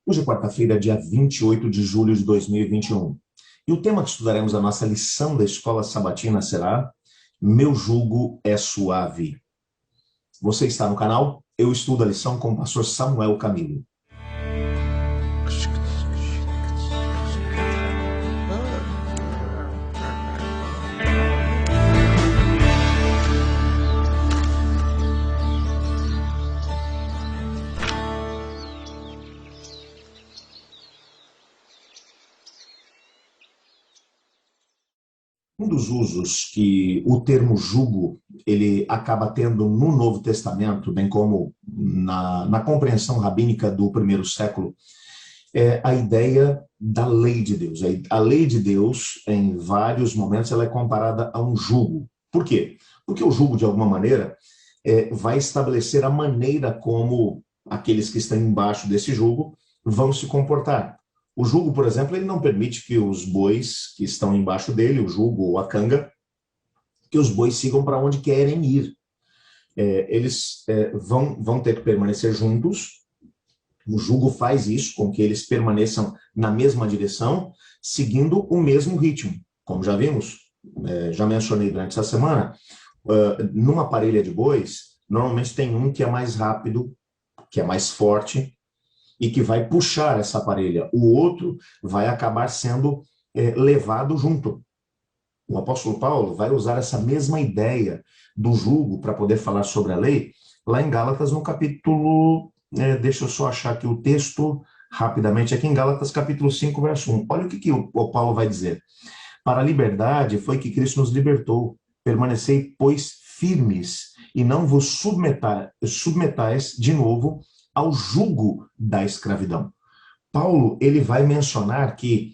Hoje é quarta-feira, dia 28 de julho de 2021. E o tema que estudaremos a nossa lição da escola sabatina será Meu jugo é suave. Você está no canal? Eu estudo a lição com o pastor Samuel Camilo. Um dos usos que o termo jugo ele acaba tendo no Novo Testamento, bem como na compreensão rabínica do primeiro século, é a ideia da lei de Deus. A lei de Deus, em vários momentos, ela é comparada a um jugo. Por quê? Porque o jugo, de alguma maneira, vai estabelecer a maneira como aqueles que estão embaixo desse jugo vão se comportar. O jugo, por exemplo, ele não permite que os bois que estão embaixo dele, o jugo ou a canga, que os bois sigam para onde querem ir. Eles vão ter que permanecer juntos. O jugo faz isso, com que eles permaneçam na mesma direção, seguindo o mesmo ritmo. Como já vimos, já mencionei durante essa semana, numa parelha de bois, normalmente tem um que é mais rápido, que é mais forte, e que vai puxar essa parelha. O outro vai acabar sendo levado junto. O apóstolo Paulo vai usar essa mesma ideia do jugo para poder falar sobre a lei, lá em Gálatas, no capítulo... deixa eu só achar aqui o texto rapidamente, aqui em Gálatas, capítulo 5, verso 1. Olha o que o Paulo vai dizer. Para a liberdade foi que Cristo nos libertou. Permanecei, pois, firmes, e não vos submetais de novo ao jugo da escravidão. Paulo, ele vai mencionar que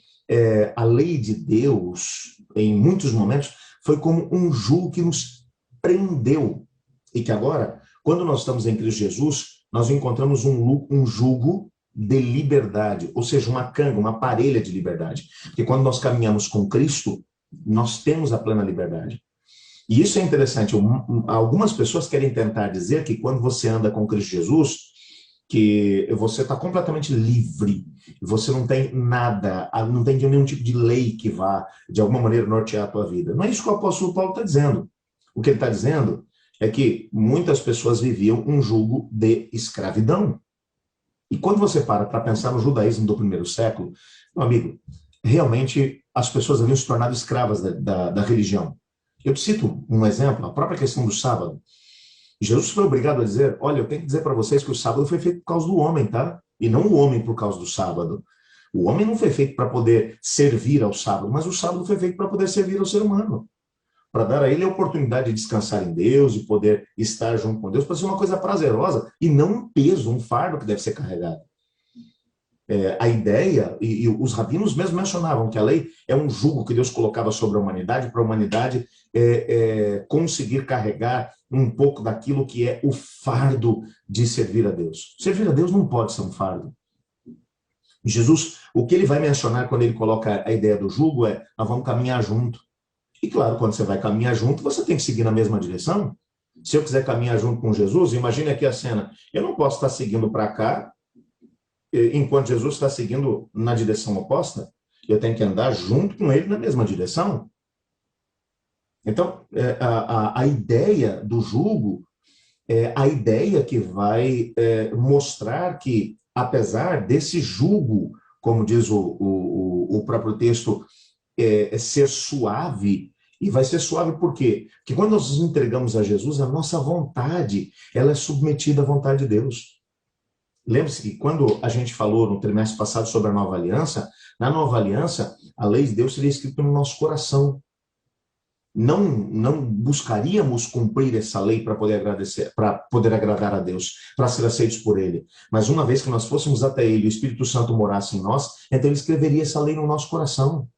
a lei de Deus, em muitos momentos, foi como um jugo que nos prendeu. E que agora, quando nós estamos em Cristo Jesus, nós encontramos um jugo de liberdade, ou seja, uma canga, uma parelha de liberdade. Porque quando nós caminhamos com Cristo, nós temos a plena liberdade. E isso é interessante. Algumas pessoas querem tentar dizer que quando você anda com Cristo Jesus, que você está completamente livre, você não tem nada, não tem nenhum tipo de lei que vá, de alguma maneira, nortear a tua vida. Não é isso que o apóstolo Paulo está dizendo. O que ele está dizendo é que muitas pessoas viviam um jugo de escravidão. E quando você para pensar no judaísmo do primeiro século, meu amigo, realmente as pessoas haviam se tornado escravas da religião. Eu te cito um exemplo, a própria questão do sábado. Jesus foi obrigado a dizer, olha, eu tenho que dizer para vocês que o sábado foi feito por causa do homem, tá? E não o homem por causa do sábado. O homem não foi feito para poder servir ao sábado, mas o sábado foi feito para poder servir ao ser humano. Para dar a ele a oportunidade de descansar em Deus, de poder estar junto com Deus, para ser uma coisa prazerosa e não um peso, um fardo que deve ser carregado. A ideia, e os rabinos mesmo mencionavam que a lei é um jugo que Deus colocava sobre a humanidade, para a humanidade conseguir carregar um pouco daquilo que é o fardo de servir a Deus. Servir a Deus não pode ser um fardo. Jesus, o que ele vai mencionar quando ele coloca a ideia do jugo nós vamos caminhar junto. E claro, quando você vai caminhar junto, você tem que seguir na mesma direção. Se eu quiser caminhar junto com Jesus, imagine aqui a cena. Eu não posso estar seguindo para cá, enquanto Jesus está seguindo na direção oposta. Eu tenho que andar junto com ele na mesma direção. Então, a ideia do jugo é a ideia que vai mostrar que, apesar desse jugo, como diz o próprio texto, ser suave, e vai ser suave por quê? Porque quando nós nos entregamos a Jesus, a nossa vontade, ela é submetida à vontade de Deus. Lembre-se que quando a gente falou no trimestre passado sobre a nova aliança, na nova aliança, a lei de Deus seria escrita no nosso coração. Não buscaríamos cumprir essa lei para poder agradecer, para poder agradar a Deus, para ser aceitos por Ele. Mas uma vez que nós fôssemos até Ele, o Espírito Santo morasse em nós, então Ele escreveria essa lei no nosso coração.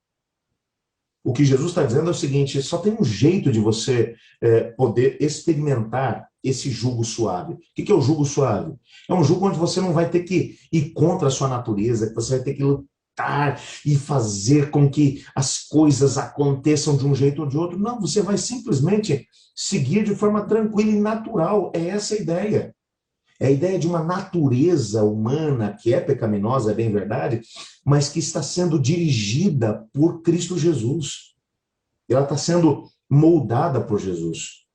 O que Jesus está dizendo é o seguinte, só tem um jeito de você poder experimentar esse jugo suave. O que é o jugo suave? É um jugo onde você não vai ter que ir contra a sua natureza, que você vai ter que lutar e fazer com que as coisas aconteçam de um jeito ou de outro. Não, você vai simplesmente seguir de forma tranquila e natural. É essa a ideia. É a ideia de uma natureza humana que é pecaminosa, é bem verdade, mas que está sendo dirigida por Cristo Jesus. Ela está sendo moldada por Jesus.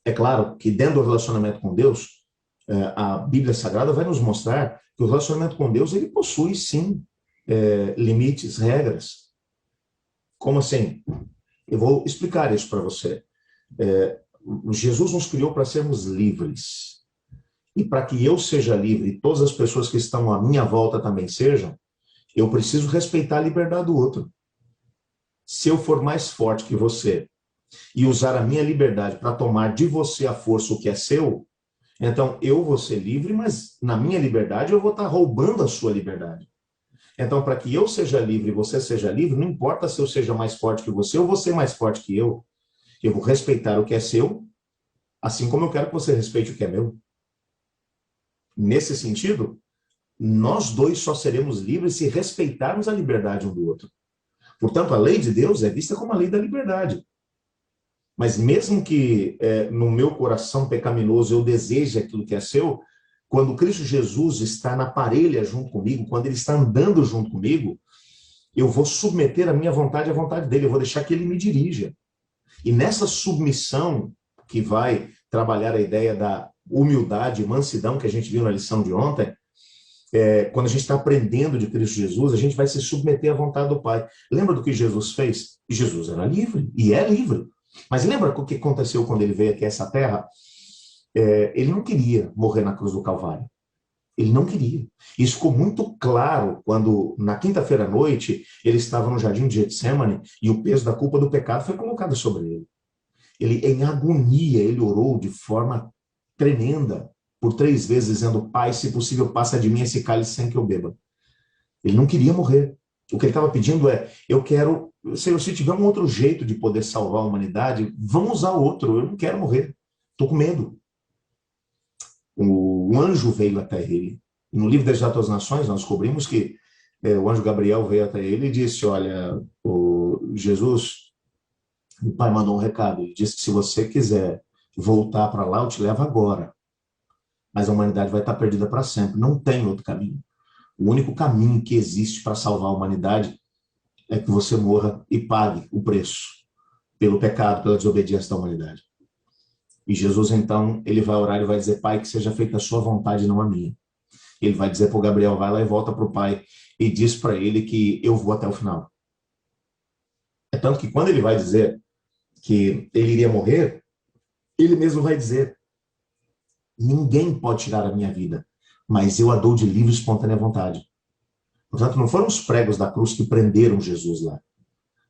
É claro que dentro do relacionamento com Deus, a Bíblia Sagrada vai nos mostrar que o relacionamento com Deus ele possui, sim, limites, regras. Como assim? Eu vou explicar isso para você. Jesus nos criou para sermos livres. E para que eu seja livre e todas as pessoas que estão à minha volta também sejam, eu preciso respeitar a liberdade do outro. Se eu for mais forte que você e usar a minha liberdade para tomar de você a força o que é seu, então eu vou ser livre, mas na minha liberdade eu vou estar roubando a sua liberdade. Então, para que eu seja livre e você seja livre, não importa se eu seja mais forte que você ou você mais forte que eu vou respeitar o que é seu, assim como eu quero que você respeite o que é meu. Nesse sentido, nós dois só seremos livres se respeitarmos a liberdade um do outro. Portanto, a lei de Deus é vista como a lei da liberdade. Mas mesmo que no meu coração pecaminoso eu deseje aquilo que é seu, quando Cristo Jesus está na parelha junto comigo, quando ele está andando junto comigo, eu vou submeter a minha vontade à vontade dele, eu vou deixar que ele me dirija. E nessa submissão que vai trabalhar a ideia da humildade e mansidão que a gente viu na lição de ontem, quando a gente está aprendendo de Cristo Jesus, a gente vai se submeter à vontade do Pai. Lembra do que Jesus fez? Jesus era livre, e é livre. Mas lembra o que aconteceu quando ele veio aqui a essa terra? Ele não queria morrer na cruz do Calvário. Ele não queria. Isso ficou muito claro quando, na quinta-feira à noite, ele estava no jardim de Getsemane e o peso da culpa do pecado foi colocado sobre ele. Ele, em agonia, ele orou de forma tremenda, por 3 vezes, dizendo: Pai, se possível, passa de mim esse cálice sem que eu beba. Ele não queria morrer. O que ele estava pedindo eu quero, Senhor, se tiver um outro jeito de poder salvar a humanidade, vamos usar outro, eu não quero morrer. Estou com medo. Um anjo veio até ele. No livro das Atos das Nações, nós descobrimos que o anjo Gabriel veio até ele e disse: olha, Jesus, o pai mandou um recado, ele disse que se você quiser voltar para lá, eu te levo agora. Mas a humanidade vai estar perdida para sempre. Não tem outro caminho. O único caminho que existe para salvar a humanidade é que você morra e pague o preço pelo pecado, pela desobediência da humanidade. E Jesus, então, ele vai orar e vai dizer: Pai, que seja feita a sua vontade, não a minha. Ele vai dizer para o Gabriel: vai lá e volta para o Pai e diz para ele que eu vou até o final. É tanto que quando ele vai dizer que ele iria morrer, ele mesmo vai dizer: ninguém pode tirar a minha vida, mas eu a dou de livre e espontânea vontade. Portanto, não foram os pregos da cruz que prenderam Jesus lá,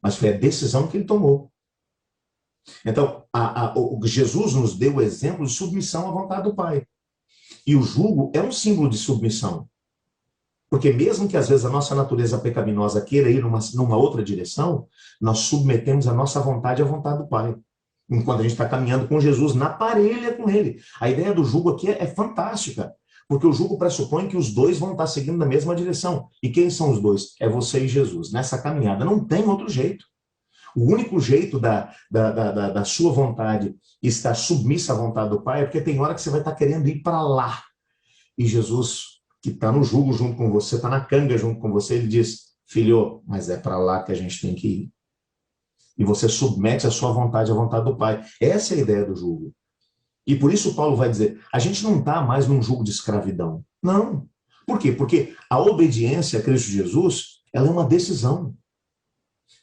mas foi a decisão que ele tomou. Então, Jesus nos deu o exemplo de submissão à vontade do Pai. E o jugo é um símbolo de submissão. Porque mesmo que às vezes a nossa natureza pecaminosa queira ir numa outra direção, nós submetemos a nossa vontade à vontade do Pai. Enquanto a gente está caminhando com Jesus na parelha com ele. A ideia do jugo aqui é fantástica. Porque o jugo pressupõe que os dois vão estar seguindo na mesma direção. E quem são os dois? É você e Jesus. Nessa caminhada não tem outro jeito. O único jeito da sua vontade estar submissa à vontade do Pai é porque tem hora que você vai estar querendo ir para lá. E Jesus, que está no jugo junto com você, está na canga junto com você, ele diz: filho, mas é para lá que a gente tem que ir. E você submete a sua vontade à vontade do Pai. Essa é a ideia do jugo. E por isso Paulo vai dizer: a gente não está mais num jugo de escravidão. Não. Por quê? Porque a obediência a Cristo Jesus, ela é uma decisão.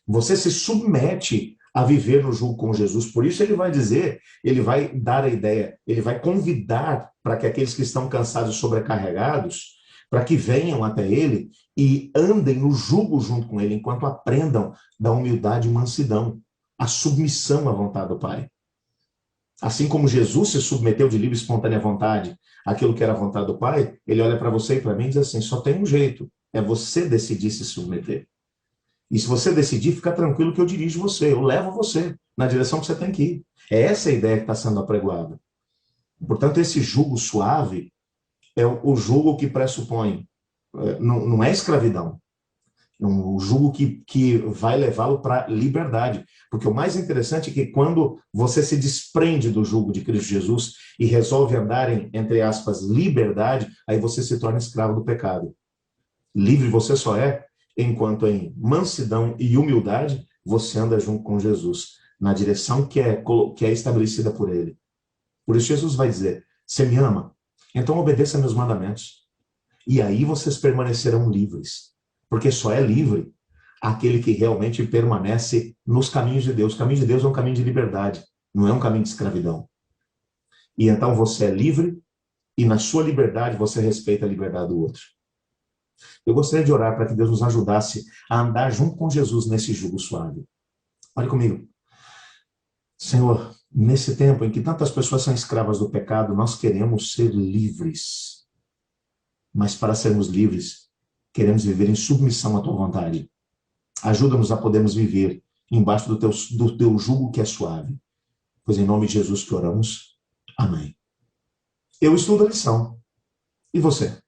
Você se submete a viver no jugo com Jesus. Por isso ele vai dizer, ele vai dar a ideia, ele vai convidar para que aqueles que estão cansados e sobrecarregados, para que venham até ele e andem no jugo junto com ele, enquanto aprendam da humildade e mansidão, a submissão à vontade do Pai. Assim como Jesus se submeteu de livre e espontânea vontade àquilo que era a vontade do Pai, ele olha para você e para mim e diz assim: só tem um jeito, é você decidir se submeter. E se você decidir, fica tranquilo que eu dirijo você, eu levo você na direção que você tem que ir. É essa a ideia que está sendo apregoada. Portanto, esse jugo suave é o jugo que pressupõe, não é escravidão. um jugo que vai levá-lo para a liberdade. Porque o mais interessante é que quando você se desprende do jugo de Cristo Jesus e resolve andar em, entre aspas, liberdade, aí você se torna escravo do pecado. Livre você só é enquanto em mansidão e humildade você anda junto com Jesus, na direção que é estabelecida por ele. Por isso Jesus vai dizer, você me ama? Então obedeça meus mandamentos. E aí vocês permanecerão livres. Porque só é livre aquele que realmente permanece nos caminhos de Deus. O caminho de Deus é um caminho de liberdade, não é um caminho de escravidão. E então você é livre e na sua liberdade você respeita a liberdade do outro. Eu gostaria de orar para que Deus nos ajudasse a andar junto com Jesus nesse jugo suave. Olhe comigo. Senhor, nesse tempo em que tantas pessoas são escravas do pecado, nós queremos ser livres. Mas para sermos livres, queremos viver em submissão à tua vontade. Ajuda-nos a podermos viver embaixo do teu jugo que é suave. Pois em nome de Jesus que oramos. Amém. Eu estudo a lição. E você?